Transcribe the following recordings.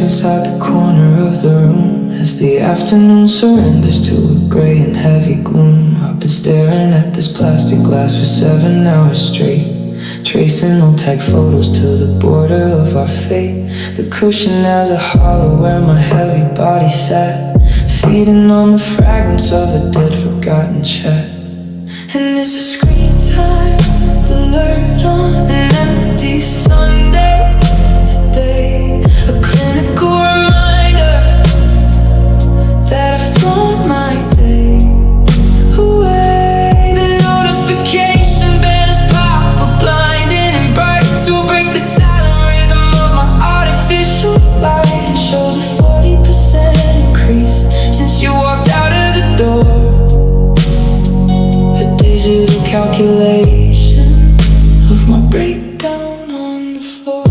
inside the corner of the room as the afternoon surrenders to a grey and heavy gloom. I've been staring at this plastic glass for 7 hours straight, tracing old tag photos to the border of our fate. The cushion has a hollow where my heavy body sat, feeding on the fragments of a dead forgotten chat. And it's a screen time alert on an empty Sunday today, a clinical reminder that I've thrown my day away. The notification banners pop up blinding and bright to break the silent rhythm of my artificial light. It shows a 40% increase since you walked out of the door. A digital calculation of my breakdown on the floor.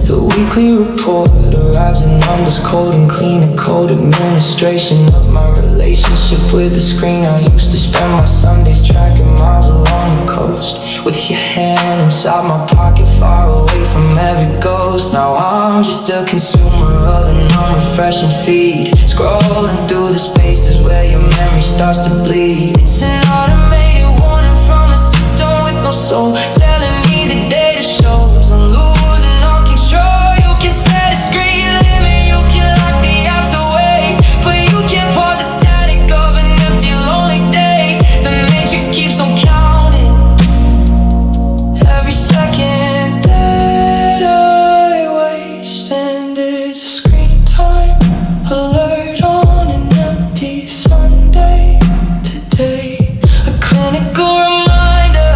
The weekly report arrives in numbers cold and clean, a cold administration of my relationship with the screen. I used to spend my Sundays tracking miles along the coast, with your hand inside my pocket, far away from every ghost. Now I'm just a consumer of an unrefreshing feed, scrolling through the spaces where your memory starts to bleed. It's an automated warning from the system with no soul, telling me the data shows I'm losing all control. You can set a screen limit, you can lock the apps away, but you can't pause the static of an empty, lonely day. The matrix keeps on counting every second that I waste, and it's a screen time alert on an empty Sunday today, a clinical reminder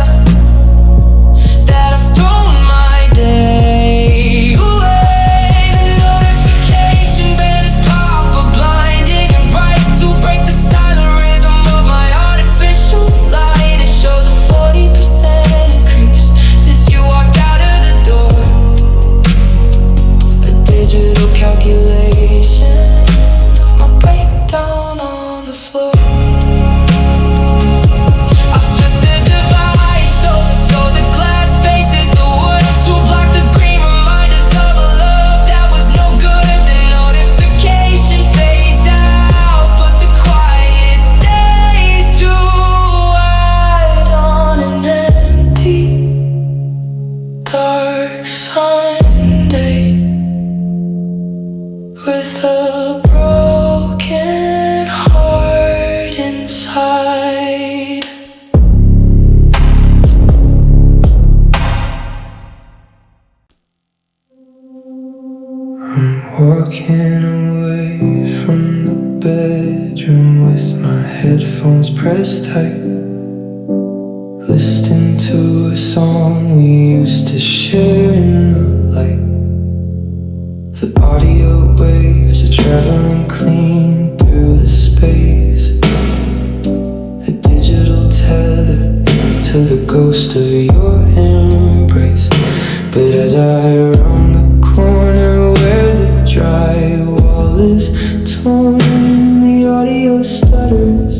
that I've thrown my day away. The notification banners pop up blinding and bright to break the silent rhythm of my artificial light. It shows a 40% increase since you walked out of the door. A digital calculation of my breakdown on the floor. I flipped the device over so the glass faces the wood, to block the green reminders of a love that was no good. The notification fades out, but the quiet stays too wide on an empty, dark Sunday, with a broken heart inside. I'm walking away from the bedroom with my headphones pressed tight, listening to a song we used to share in the light. The audio waves are traveling clean through the space, a digital tether to the ghost of your embrace. But as I round the corner where the drywall is torn, the audio stutters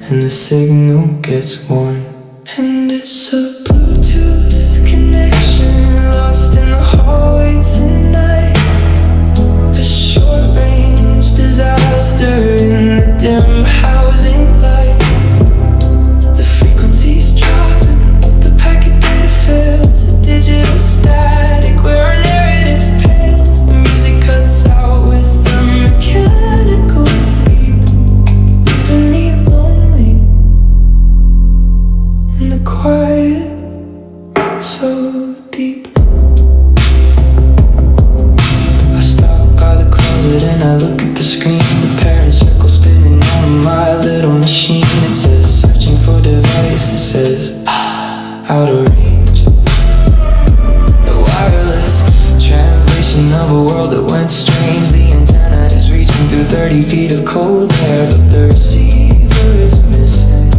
and the signal gets worn. And it's a Bluetooth connection lost in the hallway tonight, a short-range disaster in the dim housing light. The frequency's dropping, the packet data fails, the digital static where our narrative pales. The music cuts out with a mechanical beep, leaving me lonely in the quiet so deep. I stop by the closet and I look at the screen, the parent circle spinning on my little machine. It says searching for device, it says out of range. The wireless translation of a world that went strange. The antenna is reaching through 30 feet of cold air, but the receiver is missing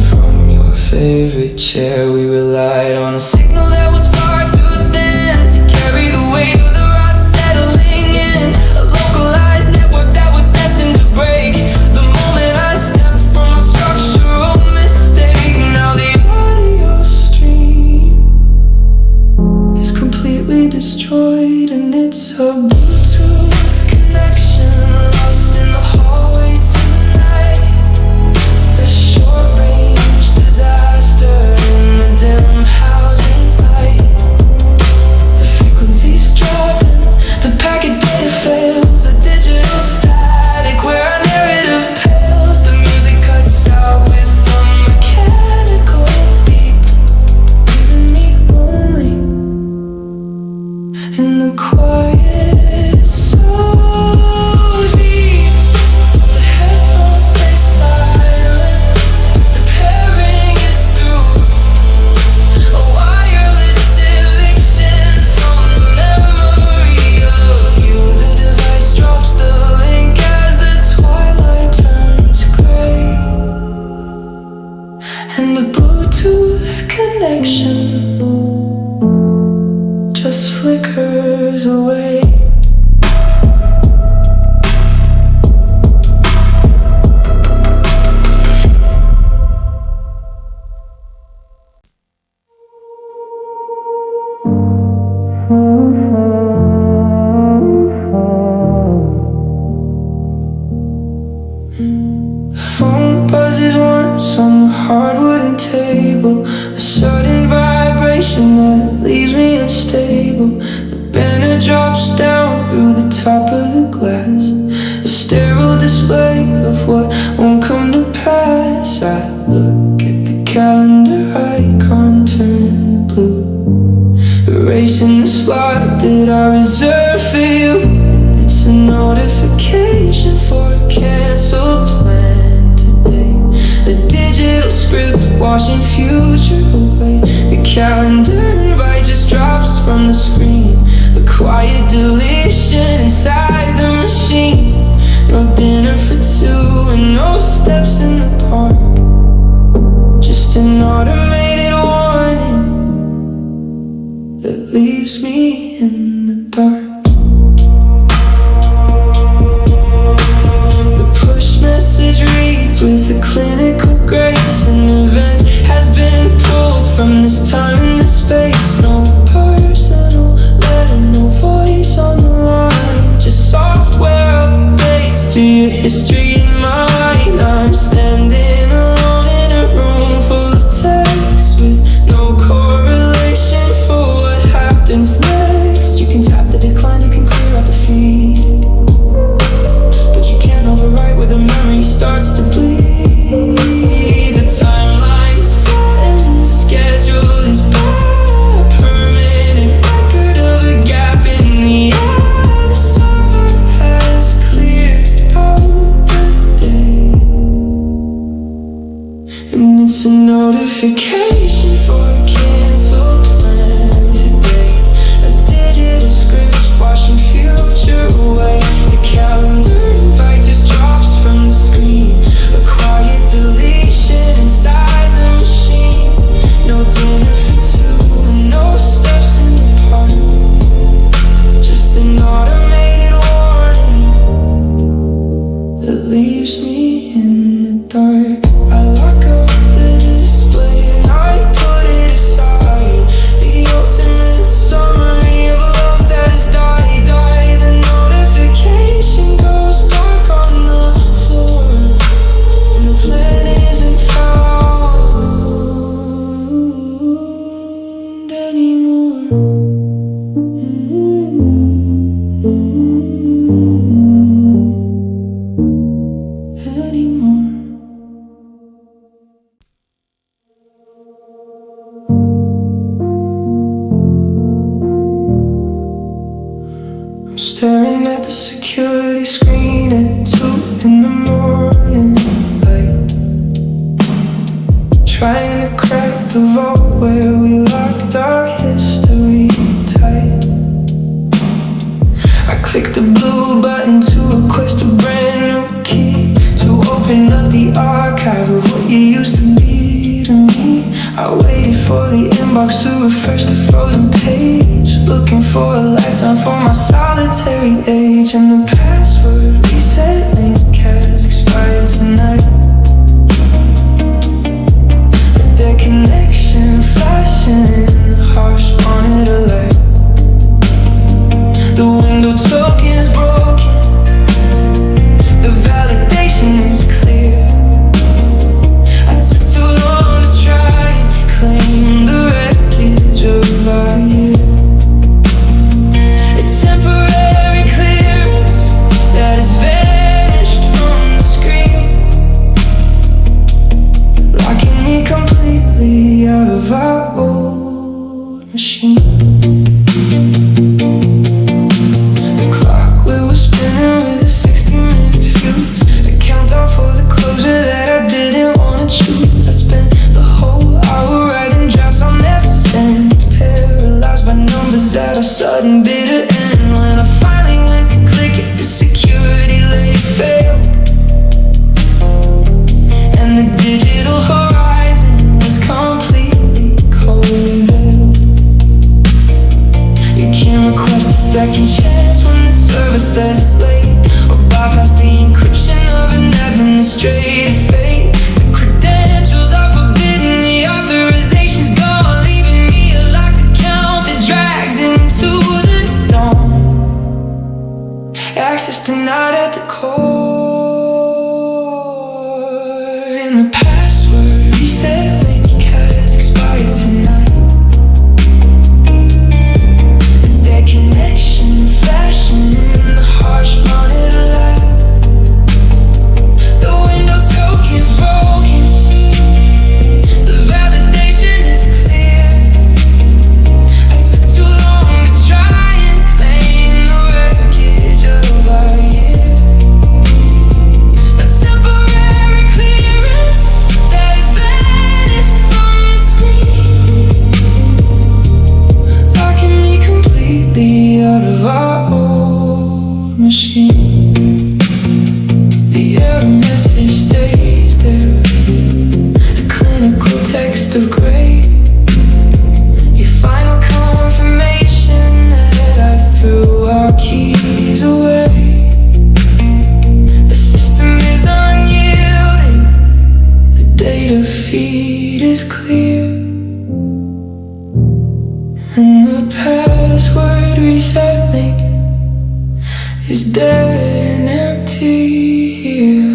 from your favorite chair. We relied on a signal that was far too thin to carry the weight of the rot settling in, a localized network that was destined to break the moment I stepped from a structural mistake. Now the audio stream is and the Bluetooth connection just flickers away. Phone buzzes once on the hard wooden table, a sudden vibration that leaves me unstable. The banner drops down through the top of the glass, a sterile display of what won't come to pass. I look at the calendar icon turn blue, erasing the slot that I reserved for you. And it's a notification for a canceled plan today, a digital script washing future away. The calendar invite just drops from the screen, a quiet deletion inside the machine. No dinner for two and no steps in the park, just an automated warning that leaves me in the dark. The push message reads with a clinical grace, an event has been pulled from this time and this space. No personal letter, no voice on the line, just software updates to your history in mind. I'm standing alone in a room full of texts with no correlation for what happens next. You can tap the decline, you can clear out the feed, but you can't overwrite where the memory starts to bleed. The timeline is flat and the schedule is bad, permanent record of a gap in the air. The server has cleared out the day, and it's a notification for a canceled plan today, a digital script washing future away. The calendar invite just drops from the screen, a quiet deletion inside the machine. No dinner for two and no steps in the park, just an automated warning that leaves me in the dark. I lock up the display and I put it aside, the ultimate summary of love that has died. The notification goes dark on the floor, and the plan isn't found anymore. Anymore. I'm staring at the security screen at 2 in the morning light, trying to crack the vault where we locked our history tight. I clicked the blue button to request a brand new key, to open up the archive of what you used to be to me. I waited for the inbox to refresh the frozen page, looking for a lifeline for my solitary age. And the password reset link has expired tonight, a dead connection flashing in the harsh monitor light. The window token's broken, the validation is clear. I took too long to try and claim the wreckage of our year, a temporary clearance that has vanished from the screen, locking me completely out of our old machine. The clock wheel was spinning with a 60-minute fuse, a countdown for the closure that I didn't want to choose. I spent the whole hour writing drafts I'll never send, paralyzed by numbers at a sudden bitter end. When I finally went to click it, the security lay failed, and the digital horizon text of gray. Your final confirmation that I threw our keys away. The system is unyielding, the data feed is clear, and the password reset link is dead and empty here.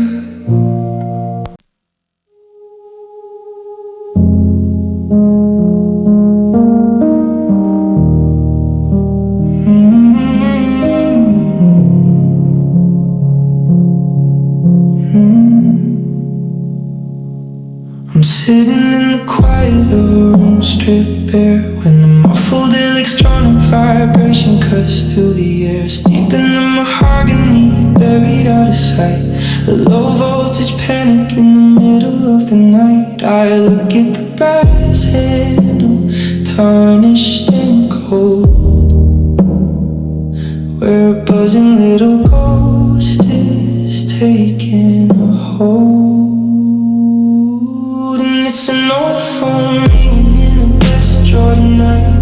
I'm sitting in the quiet of a room stripped bare, when the muffled electronic vibration cuts through the air. Steep in the mahogany, buried out of sight, a low voltage panic in the middle of the night. I look at the brass handle, tarnished and cold, where a buzzing little ghost is taking a hold. It's an old phone ringing in the desk drawer tonight,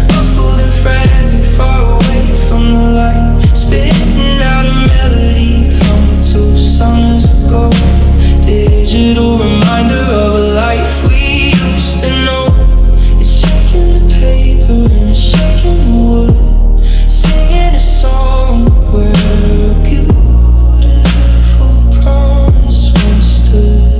muffled and frantic, far away from the light, spitting out a melody from 2 summers ago. Digital reminder of a life we used to know. It's shaking the paper and it's shaking the wood, singing a song where a beautiful promise once stood.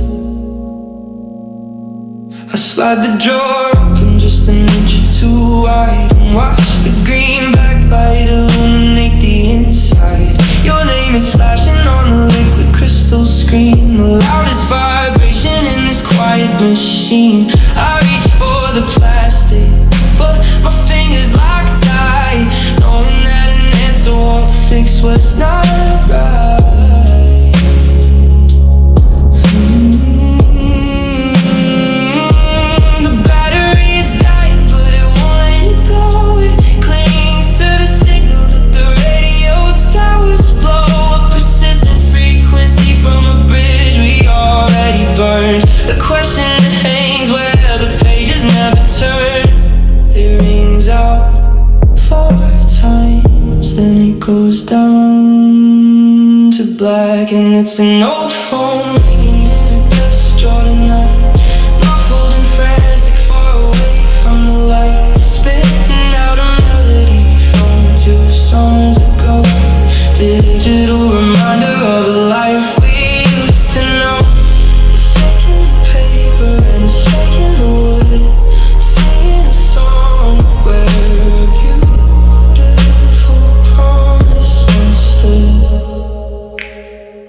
I slide the drawer open just an inch or 2 wide, and watch the green backlight illuminate the inside. Your name is flashing on the liquid crystal screen, the loudest vibration in this quiet machine. I reach for the plastic, but my fingers lock tight, knowing that an answer won't fix what's not right. The question hangs where the pages never turn. It rings out 4 times, then it goes down to black. And it's an old phone ringing in a desk drawer tonight, muffled and frantic, far away from the light, spitting out a melody from 2 summers ago. Digital reminder of a life we used to know. And it's shaking the wood, singing a song where a beautiful promise once stood.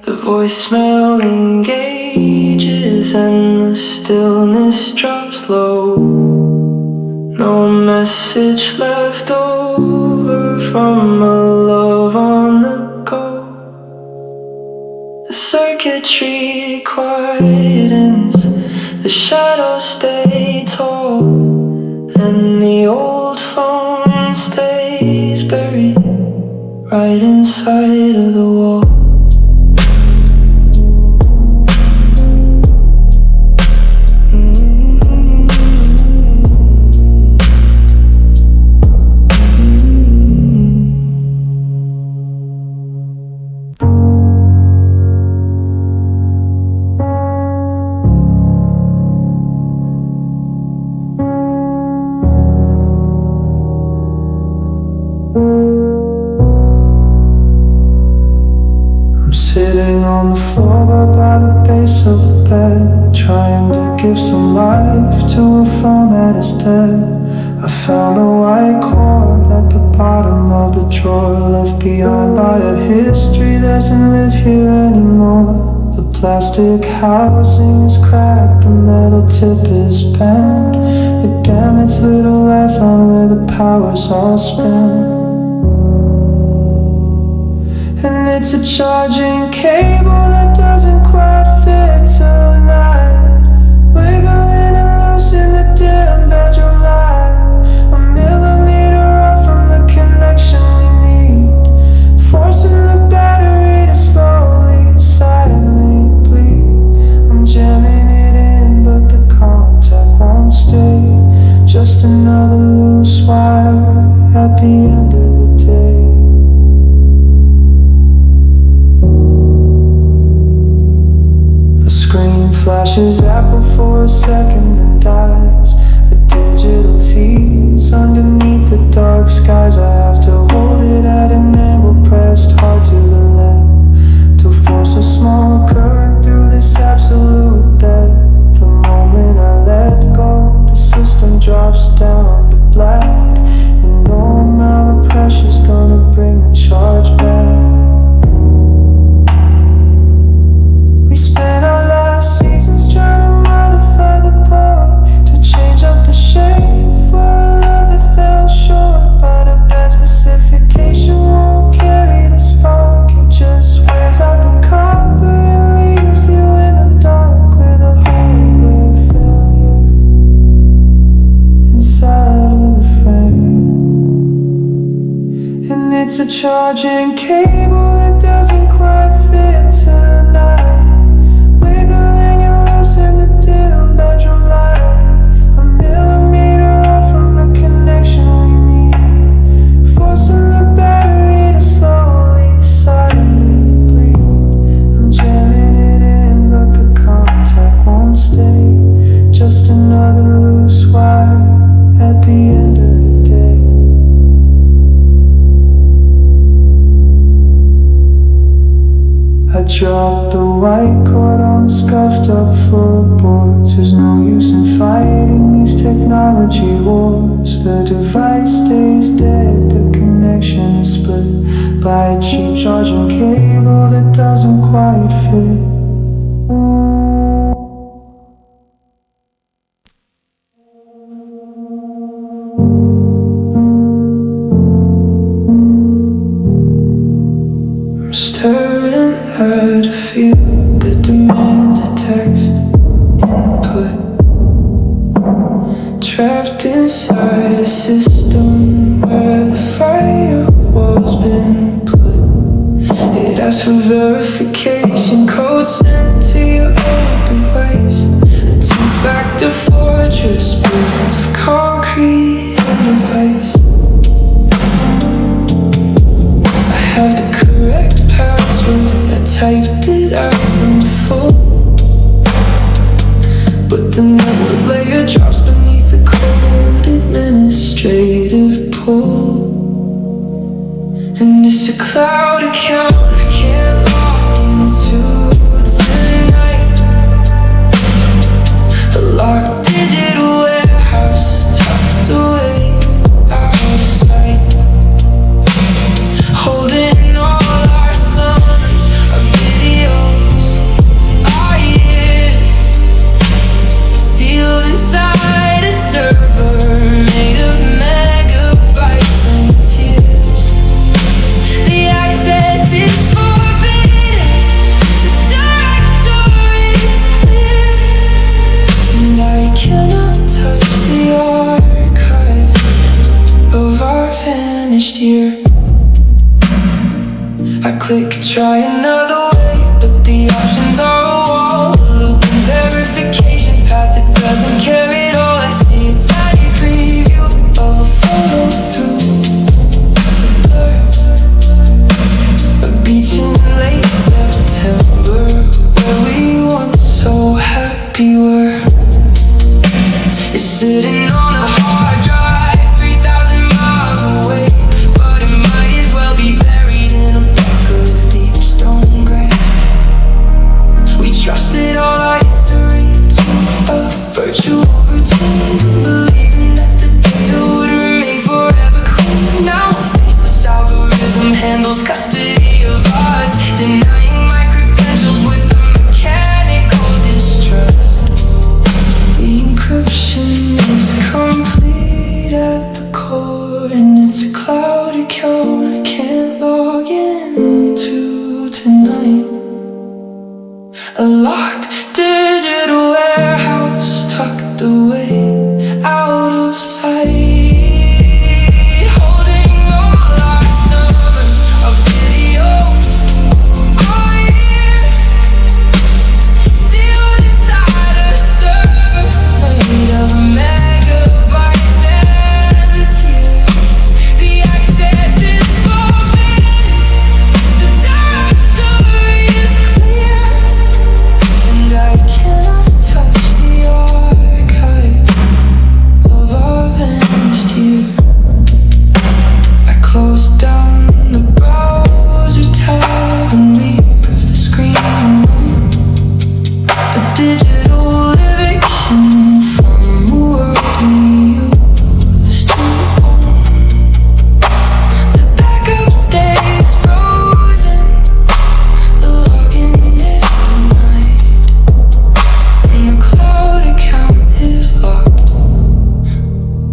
The voicemail engages and the stillness drops low. No message left over from a love on the go. The circuitry quietens, the shadows stay tall, and the old phone stays buried right inside of the wall. Sitting on the floor but by the base of the bed, trying to give some life to a phone that is dead. I found a white cord at the bottom of the drawer, left behind by a history that doesn't live here anymore. The plastic housing is cracked, the metal tip is bent, it damaged little lifeline where the power's all spent. And it's a charging cable that doesn't quite fit tonight, wiggling and loose in the dim bedroom light. A millimeter off from the connection we need, forcing the battery to slowly, silently bleed. I'm jamming it in, but the contact won't just another loose wire at the end of the day. The screen flashes Apple for a second and dies. A digital tease underneath the dark skies. I have to hold it at an angle, pressed hard to the left, to force a small current through this absolute depth. The moment I let go, the system drops down to black, and no amount of pressure's gonna bring the charge back. We spent our last seasons trying to modify the bar, to change up the shape for a love that fell short. But a bad specification won't carry the spark. It just wears out the copper and leaves you in the dark with a hardware failure inside of the frame. And it's a charging cable that doesn't quite fit tonight, wiggling and loose in the dim bedroom light. A millimeter off from the connection we need, forcing the battery to slowly, silently bleed. I'm jamming it in, but the contact won't stay. Just another loose wire at the end of the day. I dropped the white cord on the scuffed up floorboards. There's no use in fighting these technology wars. The device stays dead, the connection is split by a cheap charging cable that doesn't quite fit. I'm staring at a field that demands a text input, trapped inside a system where the firewall's been put. It asks for verification code sent to your old device, a two-factor fortress built of concrete and of ice. I have the correct password, I typed it out in full, but the network layer drops beneath the cold administrative pull. And it's a cloud account I can't log into tonight, a locked digital warehouse tucked away out of sight, holding all our songs, our videos, our years, sealed inside a server made of megabytes and tears. The access is forbidden, the directory is clear, and I cannot touch the archive of our vanished year. I click try another way, but the options are a wall, a loop and verification path that doesn't carry it all. I see a tiny preview of a photo through the blur, a beach in late September where we once so happy were. It's sitting on a hard drive 3,000 miles away, but it might as well be buried in a block of deep stone grave. We trusted all our history to a virtual routine, believing that the data would remain forever clean. Now a faceless algorithm handles custody of us, denying my credentials with a mechanical distrust. The encryption is complete at the core, and it's a cloud account I can't log into tonight. A locked digital warehouse tucked away out of sight, holding all our summers, our videos, our years, sealed inside a server made of megabytes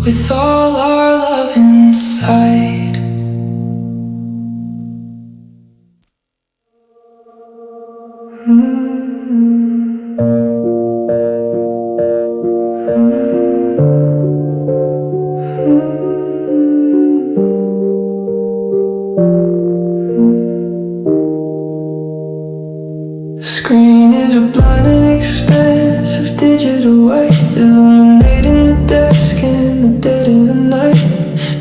with all our love inside. The screen is a blinding expanse of digital white, illuminating the desk in the dead of the night.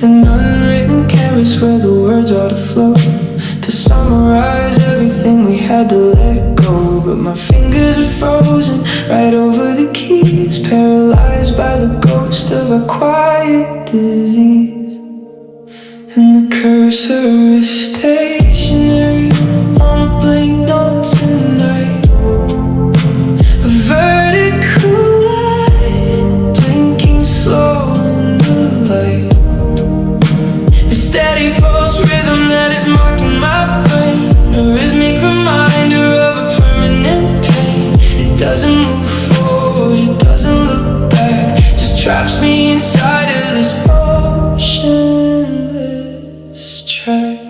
An unwritten canvas where the words ought to flow, to summarize everything we had to let go. But my fingers are frozen right over the keys, paralyzed by the ghost of a quiet disease. And the cursor is stationary on a blank note tonight. A vertical line blinking slow in the light. A steady pulse rhythm that is marking my brain, a rhythmic reminder of a permanent pain. It doesn't move forward, it doesn't look back, just traps me inside of this motionless track.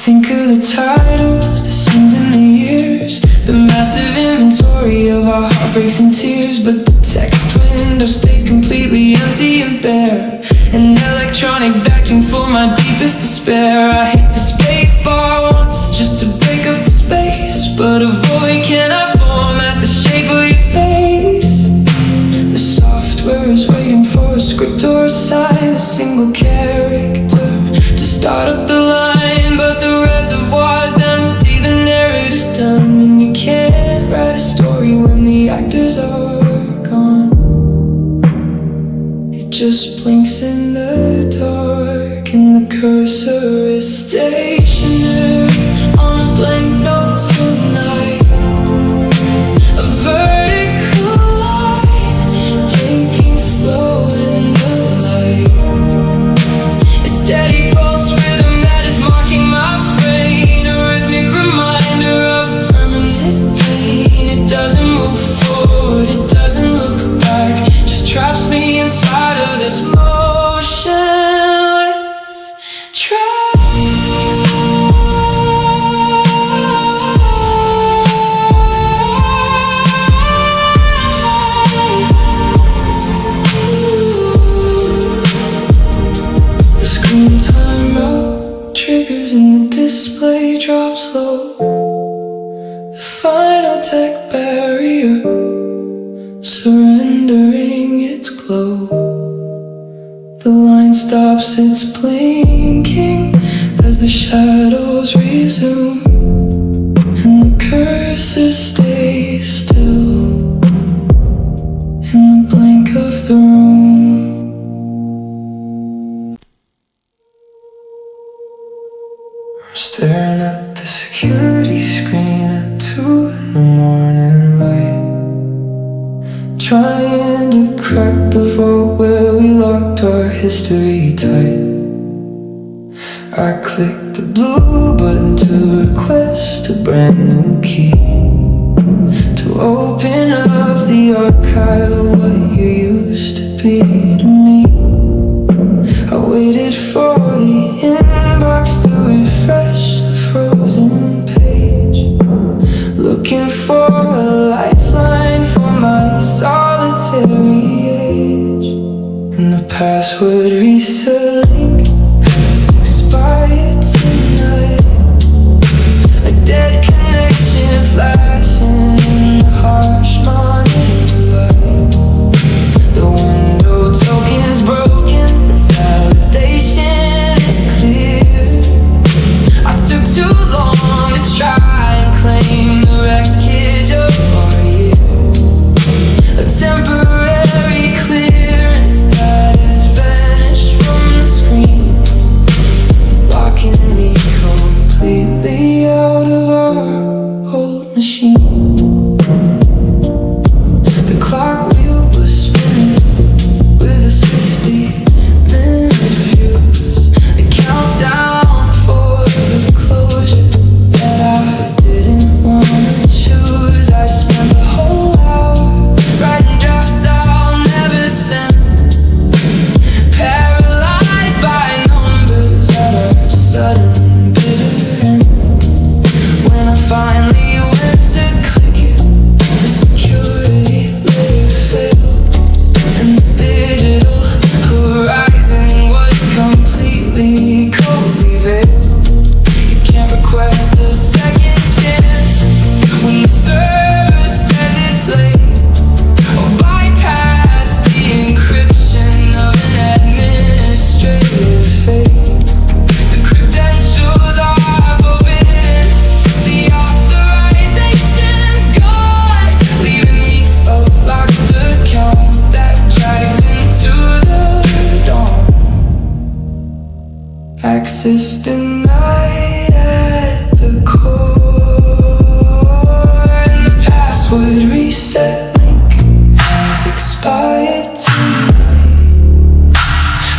Think of the titles, the scenes and the years, the massive inventory of our heartbreaks and tears. But the text window stays completely empty and bare, an electronic vacuum for my deepest despair. I hit the space bar once just to break up the space, but a void cannot format the shape of your face. The software is waiting for a script or a sign, a single character to start up the line. But the reservoir's empty, the narrative's done, and you can't write a story when the actors are gone. It just blinks in the dark, and the cursor is stationary on a blank note tonight. A vertical line blinking slow in the light. A steady pulse rhythm that is marking my brain, a rhythmic reminder of permanent pain. It doesn't move forward, it doesn't look back, just traps me inside of this motionless track. The screen timeout triggers and the display drops low. The final tech barrier surrendering its glow. The line stops its blinking as the shadows resume, and the cursor stays still in the blink of the room. I'm staring at the security screen at 2 in the morning light, trying to crack the vault where we locked our history tight. I clicked the blue button to request a brand new key, to open up the archive of what you used to be to me. I waited for the inbox to refresh the frozen page, looking for a lifeline for my solitary age. And the password reset link has expired tonight. A dead connection flashing in the harsh monitor light. The window token's broken, the validation is clear. I took too long to try and claim the wreckage of our year, a temporary clearance that has vanished from the screen. Access denied at the core, and the password reset link has expired tonight.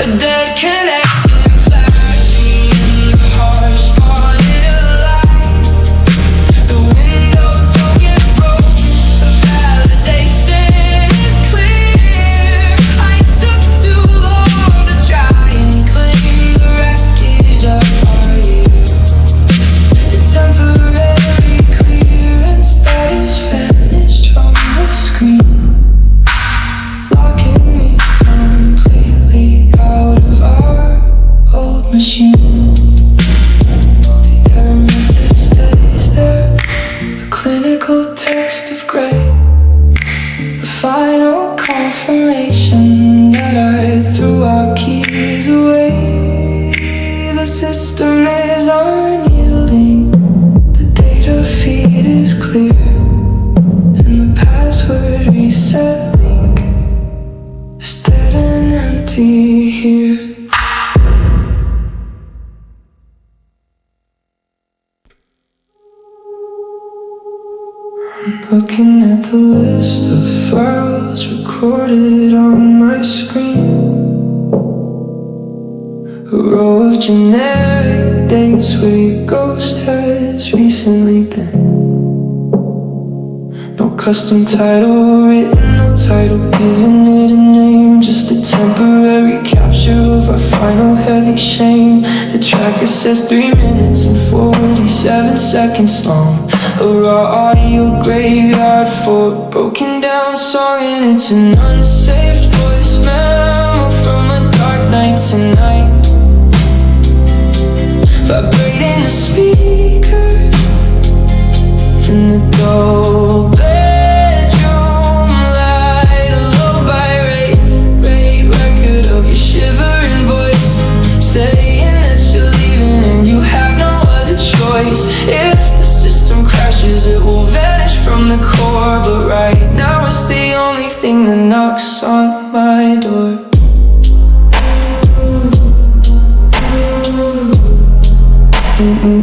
A dead connection flashing in the harsh morning light. The window token's broken, the validation is clear. I took too long to try and claim the wreckage of our year. The temporary clearance that is vanished from the screen, locking me completely out of our old machine. The error message stays there, a clinical text of gray, a final confirmation that I threw our keys away. The system is unyielding, the data feed is clear, and the password reset link is dead and empty here. Looking at the list of files recorded on my screen, a row of generic dates where your ghost has recently been. No custom title written, no title giving it a name, just a temporary capture of our final heavy shame. The tracker says 3 minutes and 47 seconds long, a raw audio graveyard for a broken down song. And it's an unsaved voice memo from a dark night tonight, vibrating the speaker in the dull bedroom light. A low by rate record of your shivering voice, saying that you're leaving and you have no other choice. If the system crashes, it will vanish from the core, but right now it's the only thing that knocks on my door.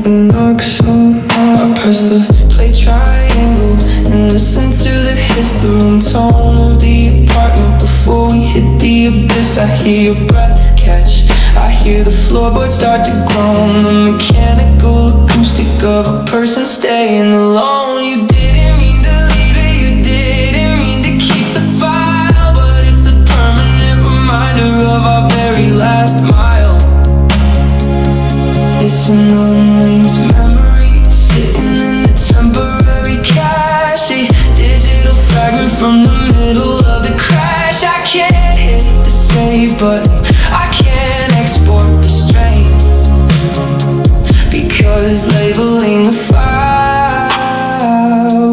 Knocks on my door. I press the play triangle and listen to the hiss, the room tone of the apartment before we hit the abyss. I hear your breath catch, I hear the floorboards start to groan, the mechanical acoustic of a person staying alone. You didn't mean to leave it, you didn't mean to keep the file, but it's a permanent reminder of our very last mile. It's an unlinked memory sitting in the temporary cache, a digital fragment from the middle of the crash. I can't hit the save button, I can't export the strain, because labeling the file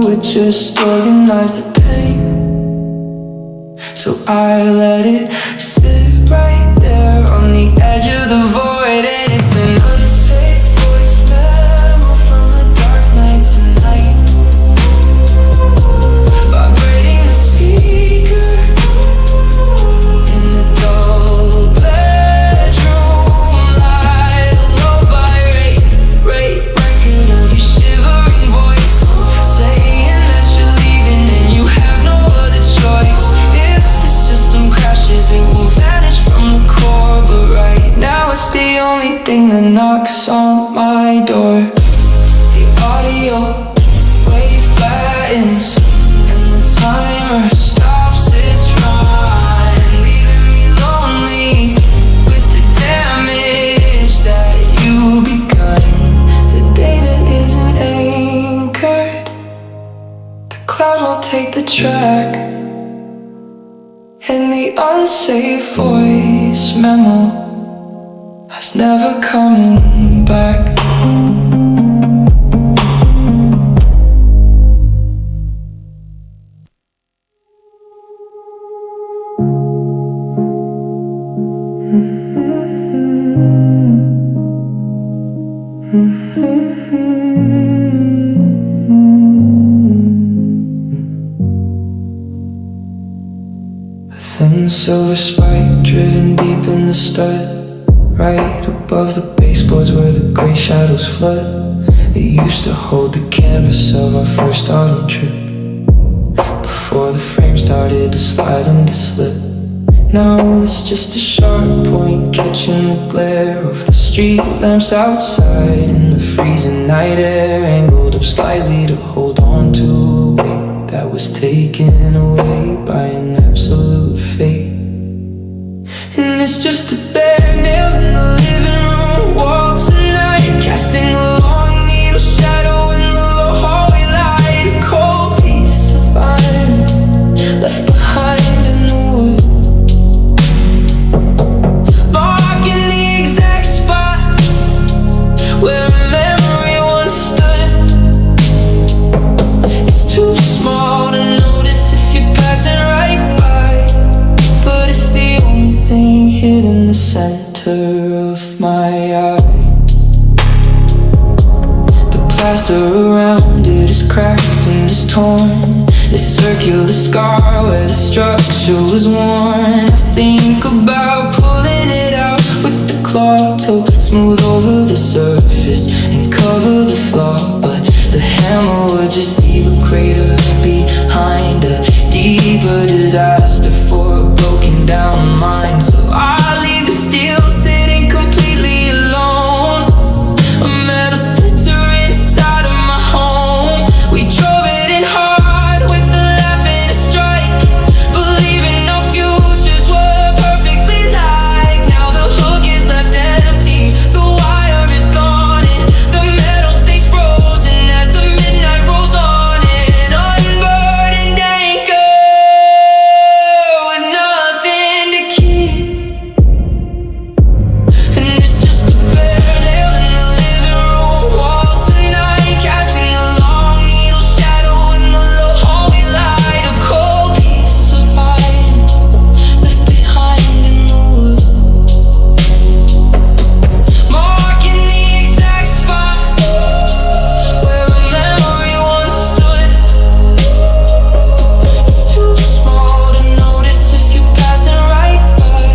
would just organize the pain. So I let it sit right there on the edge of the void, and it's an unsafe voice memo from a dark night tonight, vibrating the speaker in the dull bedroom light. A low by rate record of your shivering voice, saying that you're leaving and you have no other choice. If the system crashes, it will vanish from the core, but right now it's the only thing that knocks on my door. The audio wave flattens and the timer stops its run, leaving me lonely with the damage that you begun. The data isn't anchored, the cloud won't take the track, and the unsafe voice memo is never coming back. A thin silver spike driven deep in the stud, Right above the baseboards where the gray shadows flood. It used to hold the canvas of our first autumn trip, before the frame started to slide and to slip. Now it's just a sharp point catching the glare of the street lamps outside in the freezing night air, angled up slightly to hold on to a weight that was taken away by an absolute fate. And it's just a bare nail in the living room wall tonight, casting a long needle shadow in the low hallway light. A cold piece of iron left behind in the wood, marking the exact spot where a memory once stood. It's too small to notice if you're passing right by, but it's the only thing hid in the center of my eye. The plaster around it is cracked and is torn, a circular scar where the structure was worn. I think about pulling it out with the claw to smooth over the surface and cover the flaw, but the hammer would just leave a crater behind, a deeper disaster for a broken down mind. So I leave the steel sitting completely alone, a metal splinter inside of my home. We drove it in hard with a laugh and a strike, believing no futures were perfectly like. Now the hook is left empty, the wire is gone, and the metal stays frozen as the midnight rolls on. An unburdened anchor with nothing to keep. And it's just a bare nail in the living room wall tonight, casting a long needle shadow in the low hallway light. A cold piece of iron left behind in the wood, marking the exact spot where a memory once stood. It's too small to notice if you're passing right by,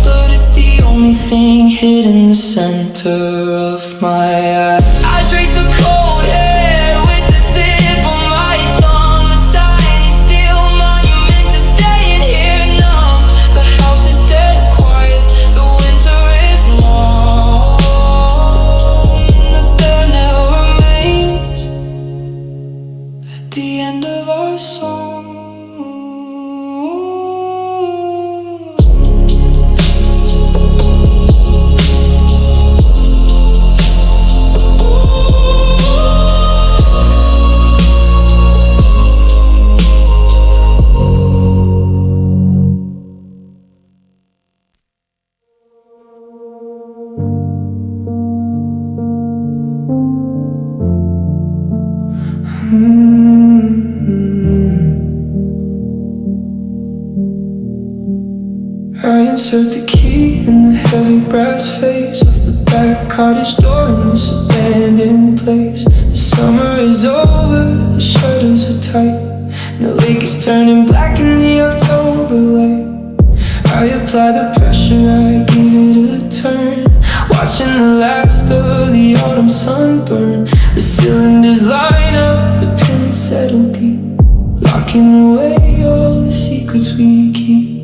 but it's the only thing hid in the center of my eye. I trace the cold hair with the tip of my thumb, a tiny steel monument to staying here numb. The house is dead quiet, the winter is long, and the bare nail remains at the end of our song. I insert the key in the heavy brass face of the back cottage door in this abandoned place. The summer is over, the shutters are tight, and the lake is turning black in the October light. I apply the pressure, I give it a turn, watching the last of the autumn sunburn. The cylinders line up, the pins settle deep, locking away all the secrets we keep.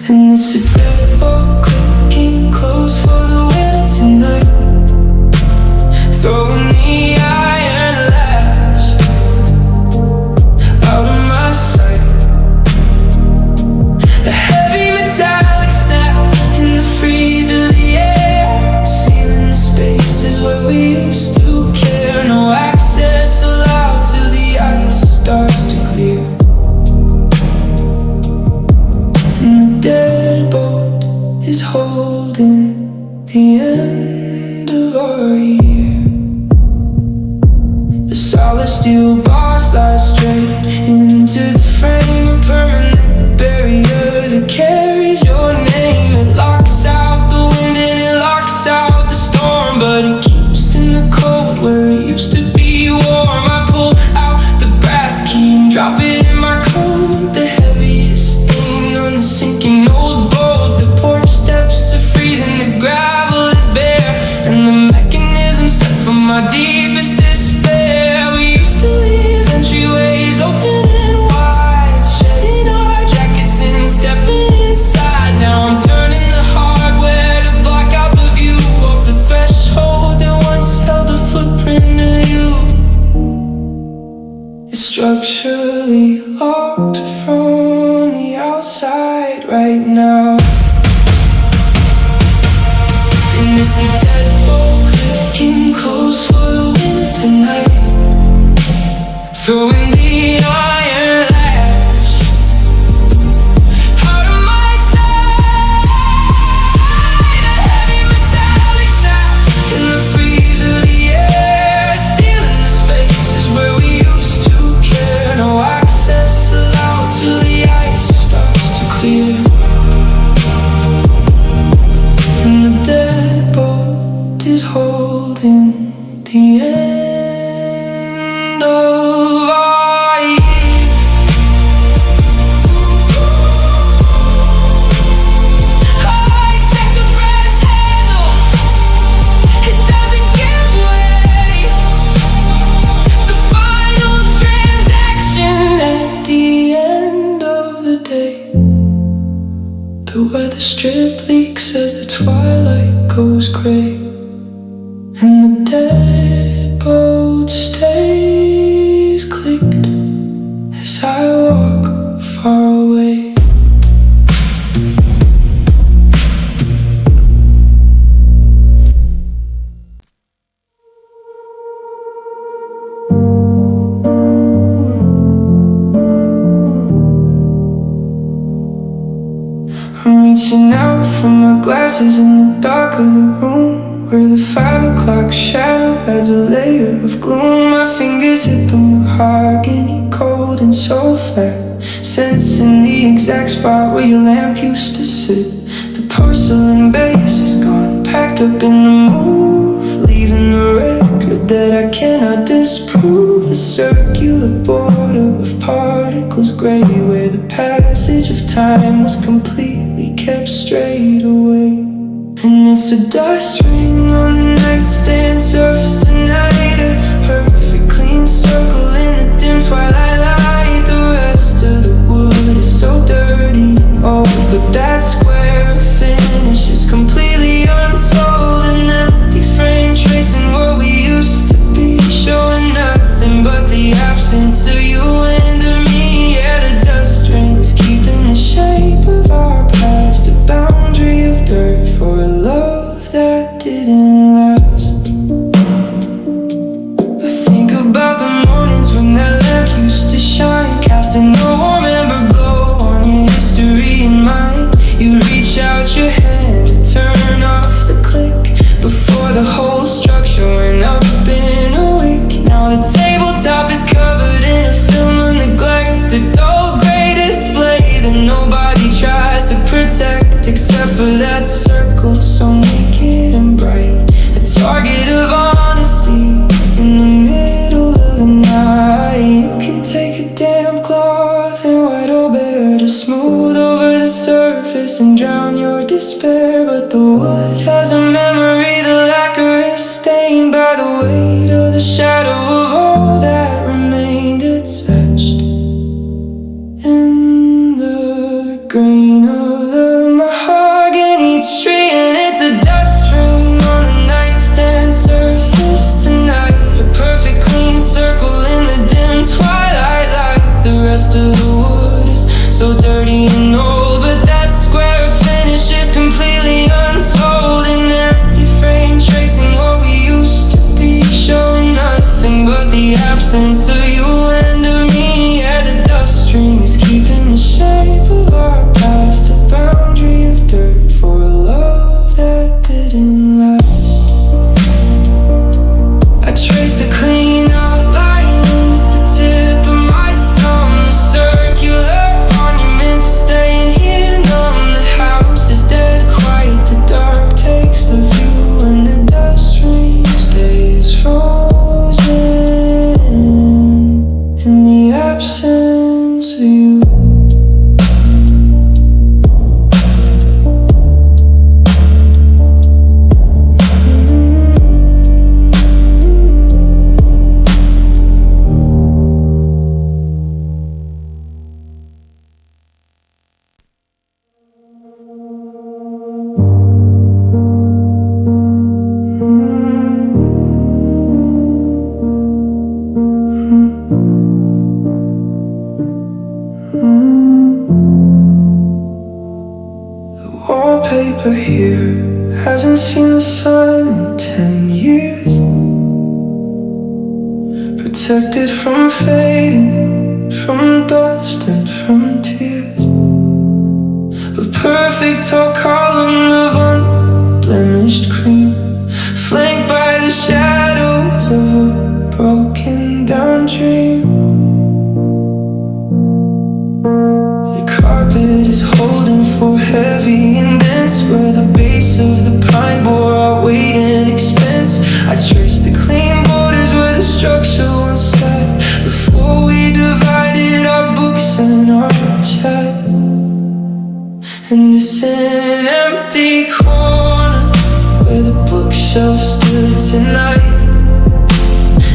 And it's a deadbolt clicking close for the winter tonight, throwing the iron latch out of my sight. A heavy metallic snap in the freeze of the air, sealing the spaces where we used to care. No access allowed till the ice starts to clear. And the deadbolt is holding the end of our year. The solid steel bar slides straight into the frame, a permanent barrier that carries your name. It locks out the wind and it locks out the storm, but it keeps in the cold where it used to be warm. I pull out the brass key and drop it in my coat, the heaviest thing on the sinking old boat. The porch steps are freezing, the grass structurally locked from the outside right now. And it's a deadbolt clicking close for the winner tonight, throwing the iron lash out of my side. A heavy metallic snap in the freeze of the air, sealing the spaces where we used to care. No access allowed till the ice starts to clear. And the deadbolt is holding the end of our year. I check the brass handle, it doesn't give way. The final transaction at the end of the day. The weather strip leaks as the twilight goes gray, and the deadbolt stays clicked as I walk far away. I'm reaching out for my glasses in the dark of the room, where the 5 o'clock shadow adds a layer of gloom. My fingers hit the mahogany, cold and so flat, sensing the exact spot where your lamp used to sit. The porcelain base is gone, packed up in the move, leaving the record that I cannot disprove. A circular border of particles gray, where the passage of time was completely kept straight away. And it's a dust ring on the nightstand surface tonight, a perfect clean circle in the dim twilight light. The rest of the wood is so dirty and old, but that square finish is completely untold. An empty frame tracing what we used to be, showing nothing but the absence of you and of me. Yeah, the dust ring is keeping the shape of our past, a boundary of dirt for a love that didn't last. I think about the mornings when that lamp used to shine, casting a warm amber glow on your history and mine. You reach out your hand to turn off the click before the whole structure went up in a wick. Now the tabletop is covered in a film of neglect, a dull gray display that nobody tries to protect, except for that circle so naked and bright, a target of honesty in the middle of the night. You can take a damp cloth and white or bare to smooth over the surface and drown your despair, but the wood has a memory, the lacquer is stained by the weight of the shadow of all that remained attached in the grain of the mahogany tree. And it's a dust ring on the nightstand surface tonight, a perfect clean circle in the dim twilight light. The rest of the wood is so dirty and old, but that square finish is completely untold. An empty frame tracing what we used to be, showing nothing but the absence of you and of me. Yeah, the dust ring is keeping the shape of our past, a boundary of dirt for a love that didn't last. I traced a clean outline with the tip of my thumb, the circular monument to staying here numb. The house is dead quiet, the dark takes the view, and the dust ring stays frozen. in the sun in 10 years, protected from fading, from dust and from tears. A perfect tall column of unblemished cream, flanked by the shadows of a broken down dream. The carpet is holding for heavy and dense, where the base of the pine bore our weight and expense. I traced the clean borders where the structure once sat, before we divided our books and our chat. And it's an empty corner where the bookshelf stood tonight,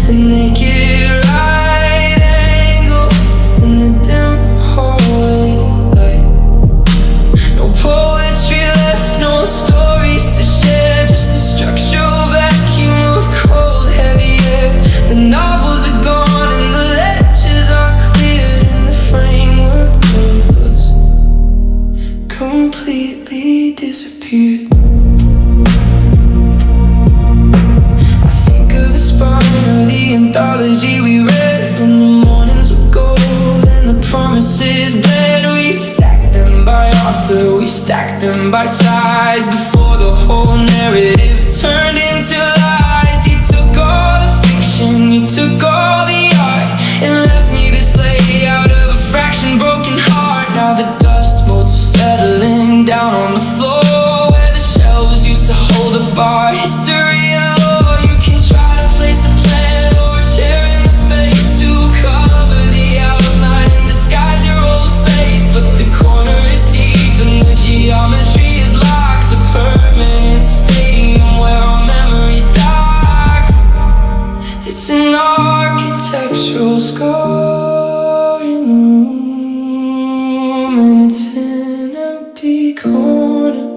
a naked right angle in the dim hallway light. No poetry left, no stories to share, just a structural vacuum of cold, heavy air. The novels are gone and the ledges are cleared, and the framework of us completely disappeared. I think of the spine of the anthology we read when the mornings were gold and the promises bled. We stacked them by author, we stacked them by size, before the whole narrative turned into lies. You took all the fiction, you took all the art, and left me this layout of a fraction broken heart. Now the dust motes are settling down on the floor, where the shelves used to hold a bar, history and lore. You can try to place a plan or a chair in the space to cover the outline and disguise your old face, but the corner is deep and the geometry is locked, a permanent stadium where our memories dock. It's an architectural scar in the room, and it's an empty corner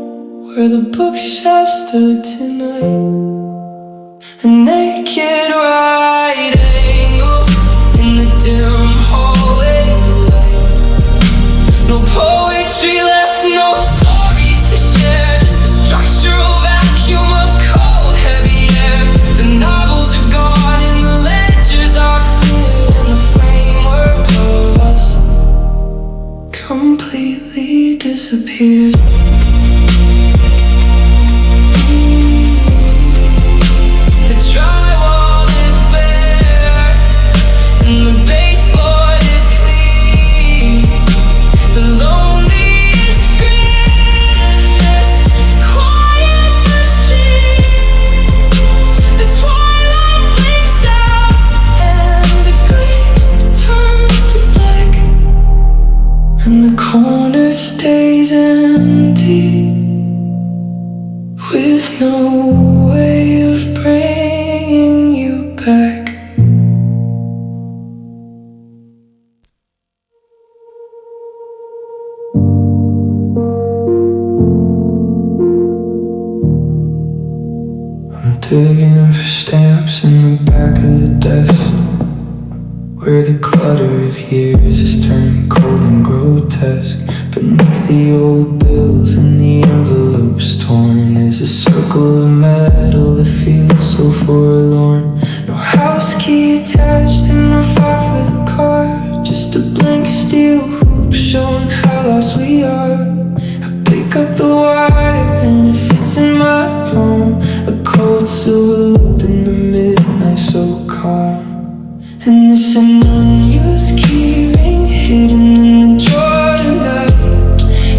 where the bookshelf stood tonight, a naked right angle in the dim hallway light. No poetry left, no stories to share, just a structural vacuum of cold, heavy air. The novels are gone and the ledgers are clear, and the framework of us completely disappeared. The drywall is bare and the baseboard is clean. The loneliest grin in this quiet machine. The twilight blinks out and the green turns to black, and the corner stays empty, with no way of bringing you back. I'm digging for stamps in the back of the desk, where the clutter of years has turned cold and grotesque. Beneath the old bills and the envelopes torn is a circle of metal that feels so forlorn. No house key attached and no file for the car, just a blank steel hoop showing how lost we are. I pick up the wire and it fits in my palm, a cold silver loop in the midnight so calm. And there's an unused key ring hidden in the drawer tonight,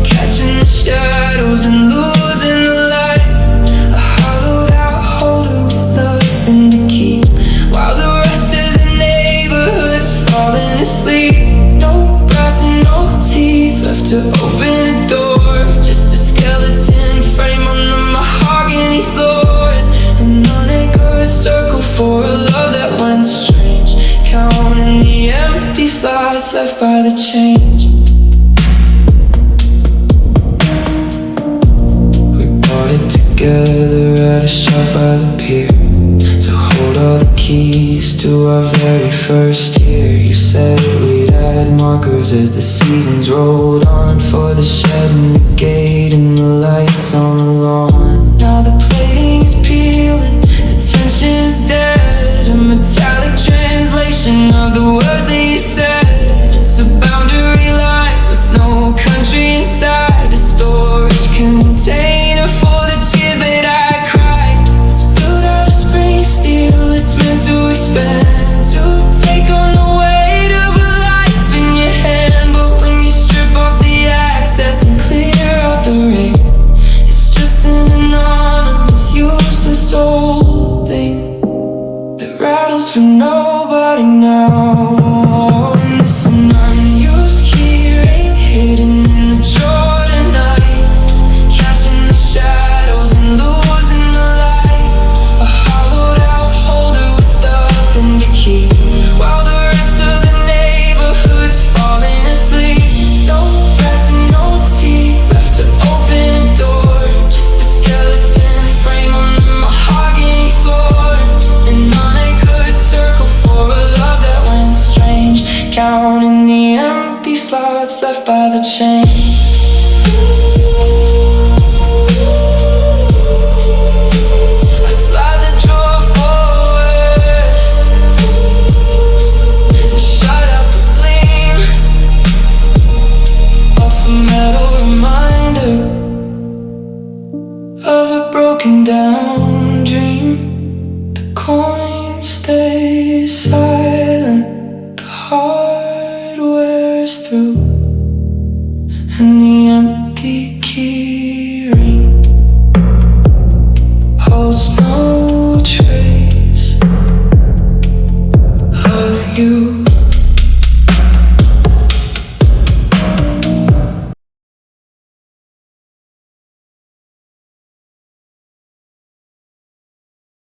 catching the shadows and losing the light. A hollowed out holder with nothing to keep, while the rest of the neighborhood's falling asleep. No brass and no teeth left to open a door, just a skeleton frame on the mahogany floor, and an unechoed circle for a love that went strange, counting the empty slots left by the change. We bought it together at a shop by the pier, to hold all the keys to our very first year. You said we'd add markers as the seasons rolled on, for the shed and the gate and the lights on the lawn. Now the plating tears through, and the empty key ring holds no trace of you.